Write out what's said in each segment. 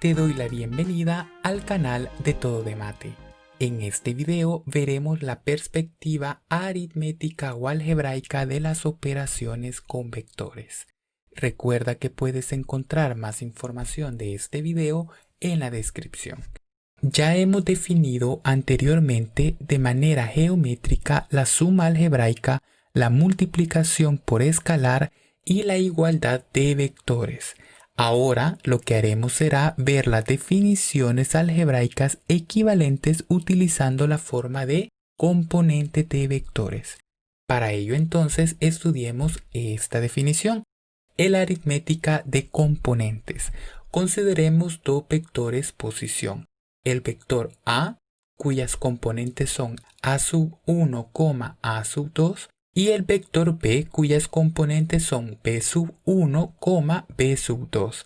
te doy la bienvenida al canal de Todo de Mate. En este video veremos la perspectiva aritmética o algebraica de las operaciones con vectores. Recuerda que puedes encontrar más información de este video en la descripción. Ya hemos definido anteriormente de manera geométrica la suma algebraica, la multiplicación por escalar y la igualdad de vectores. Ahora lo que haremos será ver las definiciones algebraicas equivalentes utilizando la forma de componente de vectores. Para ello entonces estudiemos esta definición. La aritmética de componentes. Consideremos dos vectores posición. El vector A, cuyas componentes son A1, A2, y el vector B, cuyas componentes son B1, B2.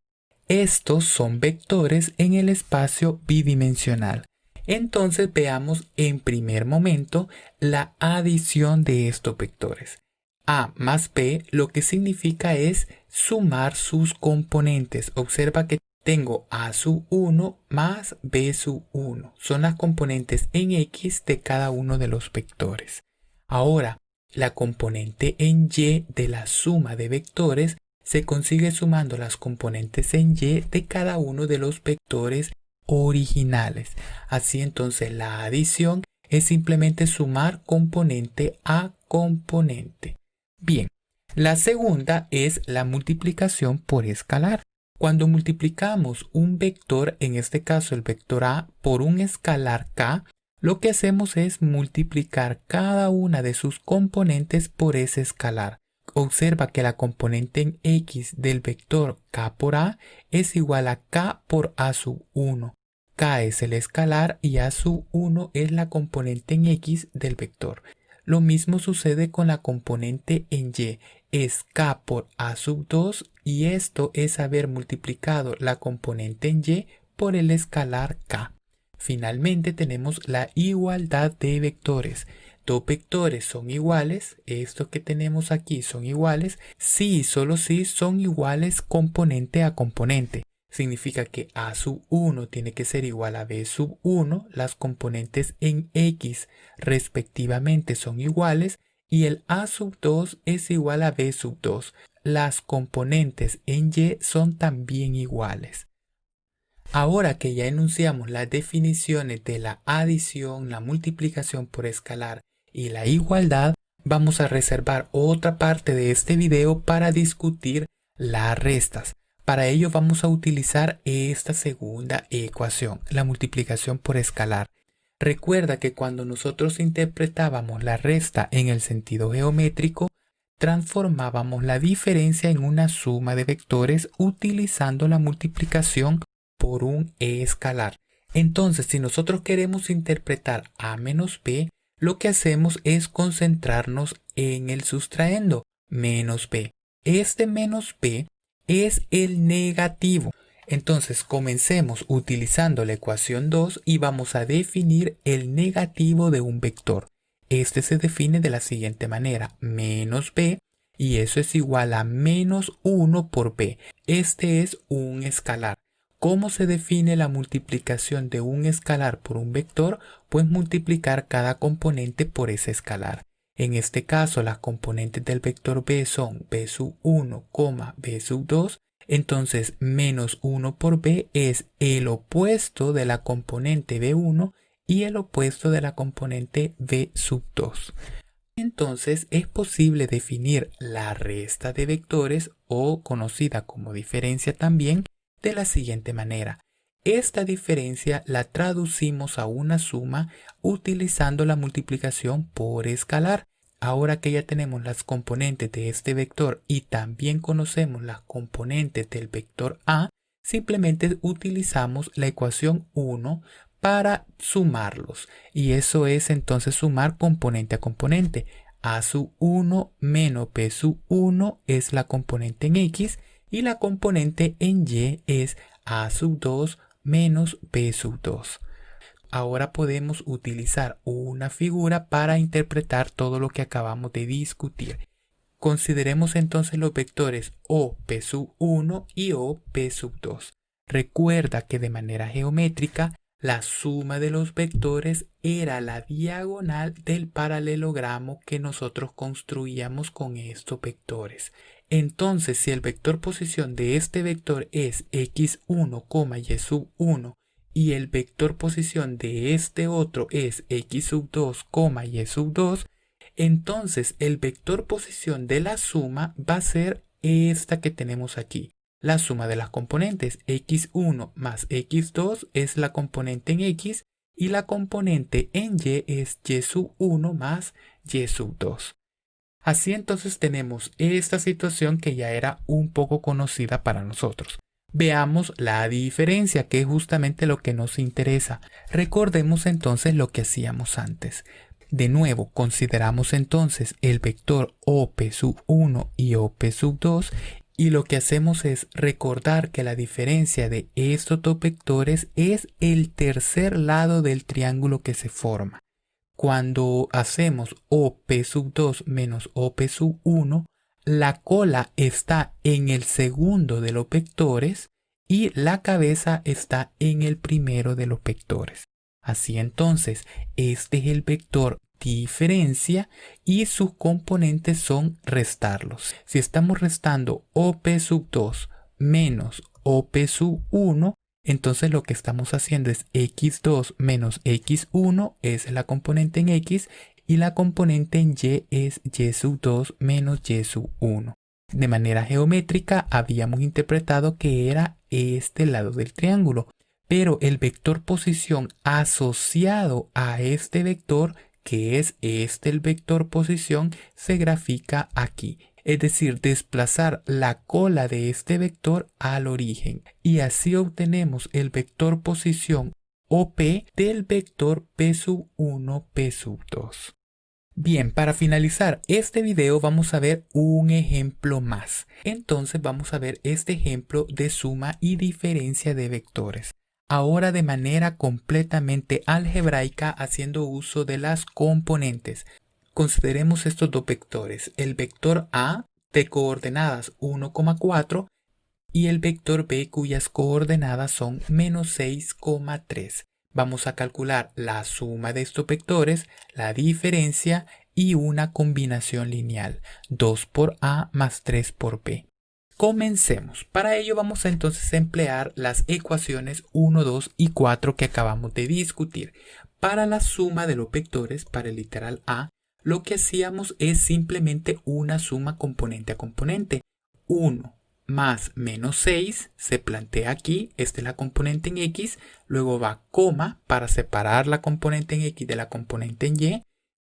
Estos son vectores en el espacio bidimensional. Entonces veamos en primer momento la adición de estos vectores. A más B lo que significa es sumar sus componentes. Observa que tengo A1 más B1. Son las componentes en X de cada uno de los vectores. Ahora, la componente en Y de la suma de vectores se consigue sumando las componentes en Y de cada uno de los vectores originales. Así entonces la adición es simplemente sumar componente a componente. Bien, la segunda es la multiplicación por escalar. Cuando multiplicamos un vector, en este caso el vector A, por un escalar K, lo que hacemos es multiplicar cada una de sus componentes por ese escalar. Observa que la componente en X del vector K por A es igual a K por A1. K es el escalar y A1 es la componente en X del vector. Lo mismo sucede con la componente en Y. Es K por A2 y esto es haber multiplicado la componente en Y por el escalar K. Finalmente tenemos la igualdad de vectores. Dos vectores son iguales, estos que tenemos aquí son iguales, si y solo si son iguales componente a componente. Significa que A1 tiene que ser igual a B1, las componentes en X respectivamente son iguales y el A2 es igual a B2. Las componentes en Y son también iguales. Ahora que ya enunciamos las definiciones de la adición, la multiplicación por escalar y la igualdad, vamos a reservar otra parte de este video para discutir las restas. Para ello vamos a utilizar esta segunda ecuación, la multiplicación por escalar. Recuerda que cuando nosotros interpretábamos la resta en el sentido geométrico, transformábamos la diferencia en una suma de vectores utilizando la multiplicación por un escalar. Entonces, si nosotros queremos interpretar A menos B, lo que hacemos es concentrarnos en el sustraendo menos B. Este menos B es el negativo. Entonces, comencemos utilizando la ecuación 2 y vamos a definir el negativo de un vector. Este se define de la siguiente manera, menos B, y eso es igual a menos 1 por B. Este es un escalar. ¿Cómo se define la multiplicación de un escalar por un vector? Pues multiplicar cada componente por ese escalar. En este caso, las componentes del vector B son B1, B2. Entonces, menos 1 por B es el opuesto de la componente B1 y el opuesto de la componente B2. Entonces, es posible definir la resta de vectores, o conocida como diferencia también, de la siguiente manera. Esta diferencia la traducimos a una suma utilizando la multiplicación por escalar. Ahora que ya tenemos las componentes de este vector y también conocemos las componentes del vector A, simplemente utilizamos la ecuación 1 para sumarlos. Y eso es entonces sumar componente a componente. A1 menos B1 es la componente en X y la componente en Y es A2 menos B2. Ahora podemos utilizar una figura para interpretar todo lo que acabamos de discutir. Consideremos entonces los vectores OP1 y OP2. Recuerda que de manera geométrica, la suma de los vectores era la diagonal del paralelogramo que nosotros construíamos con estos vectores. Entonces, si el vector posición de este vector es x1, y sub 1 y el vector posición de este otro es x sub 2, y sub 2, entonces el vector posición de la suma va a ser esta que tenemos aquí. La suma de las componentes x1 más x2 es la componente en x y la componente en y es y sub 1 más y sub 2. Así entonces tenemos esta situación que ya era un poco conocida para nosotros. Veamos la diferencia, que es justamente lo que nos interesa. Recordemos entonces lo que hacíamos antes. De nuevo, consideramos entonces el vector OP sub 1 y OP sub 2 y lo que hacemos es recordar que la diferencia de estos dos vectores es el tercer lado del triángulo que se forma. Cuando hacemos OP sub 2 menos OP sub 1, la cola está en el segundo de los vectores y la cabeza está en el primero de los vectores. Así entonces, este es el vector diferencia y sus componentes son restarlos. Si estamos restando OP sub 2 menos OP sub 1, entonces lo que estamos haciendo es x2 menos x1 es la componente en x y la componente en y es y sub 2 menos y sub 1. De manera geométrica habíamos interpretado que era este lado del triángulo, pero el vector posición asociado a este vector, que es este el vector posición, se grafica aquí. Es decir, desplazar la cola de este vector al origen. Y así obtenemos el vector posición OP del vector P sub 1, P sub 2. Bien, para finalizar este video vamos a ver un ejemplo más. Entonces vamos a ver este ejemplo de suma y diferencia de vectores. Ahora de manera completamente algebraica haciendo uso de las componentes. Consideremos estos dos vectores, el vector A de coordenadas 1,4 y el vector B cuyas coordenadas son menos 6,3. Vamos a calcular la suma de estos vectores, la diferencia y una combinación lineal, 2 por A más 3 por B. Comencemos. Para ello vamos a entonces emplear las ecuaciones 1, 2 y 4 que acabamos de discutir. Para la suma de los vectores, para el literal A, lo que hacíamos es simplemente una suma componente a componente. 1 más menos 6 se plantea aquí, esta es la componente en x, luego va coma para separar la componente en x de la componente en y,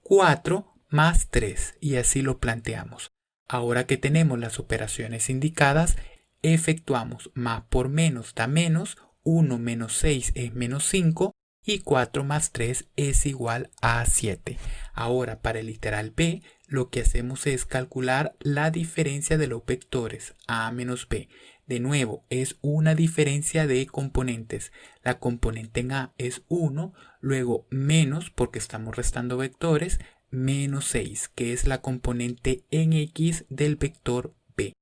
4 más 3 y así lo planteamos. Ahora que tenemos las operaciones indicadas, efectuamos más por menos da menos, 1 menos 6 es menos 5, y 4 más 3 es igual a 7. Ahora para el literal B lo que hacemos es calcular la diferencia de los vectores A menos B. De nuevo es una diferencia de componentes. La componente en A es 1, luego menos porque estamos restando vectores, menos 6 que es la componente en X del vector B.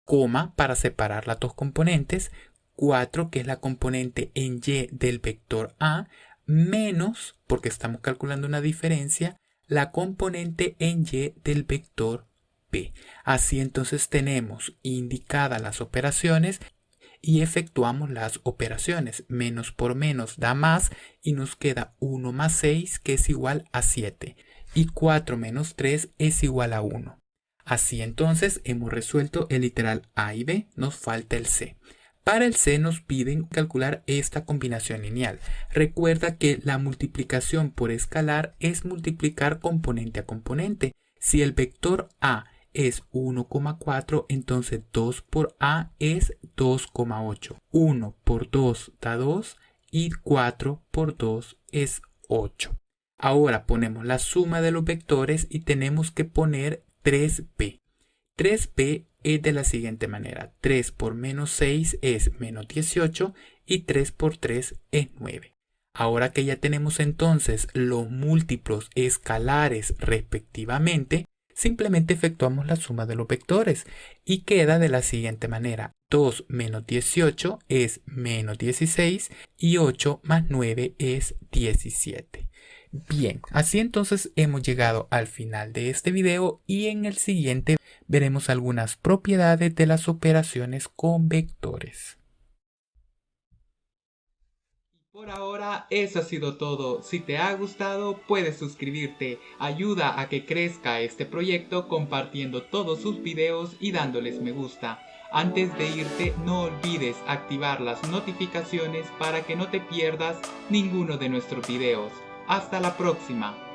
Coma para separar las dos componentes, 4 que es la componente en Y del vector A, menos, porque estamos calculando una diferencia, la componente en Y del vector B. Así entonces tenemos indicadas las operaciones y efectuamos las operaciones. Menos por menos da más y nos queda 1 más 6 que es igual a 7 y 4 menos 3 es igual a 1. Así entonces hemos resuelto el literal A y B, nos falta el C. Para el C nos piden calcular esta combinación lineal. Recuerda que la multiplicación por escalar es multiplicar componente a componente. Si el vector A es 1,4, entonces 2 por A es 2,8. 1 por 2 da 2 y 4 por 2 es 8. Ahora ponemos la suma de los vectores y tenemos que poner 3b. 3b es de la siguiente manera. 3 por menos 6 es menos 18 y 3 por 3 es 9. Ahora que ya tenemos entonces los múltiplos escalares respectivamente, simplemente efectuamos la suma de los vectores y queda de la siguiente manera. 2 menos 18 es menos 16 y 8 más 9 es 17. Bien, así entonces hemos llegado al final de este video y en el siguiente veremos algunas propiedades de las operaciones con vectores. Por ahora eso ha sido todo. Si te ha gustado puedes suscribirte. Ayuda a que crezca este proyecto compartiendo todos sus videos y dándoles me gusta. Antes de irte no olvides activar las notificaciones para que no te pierdas ninguno de nuestros videos. Hasta la próxima.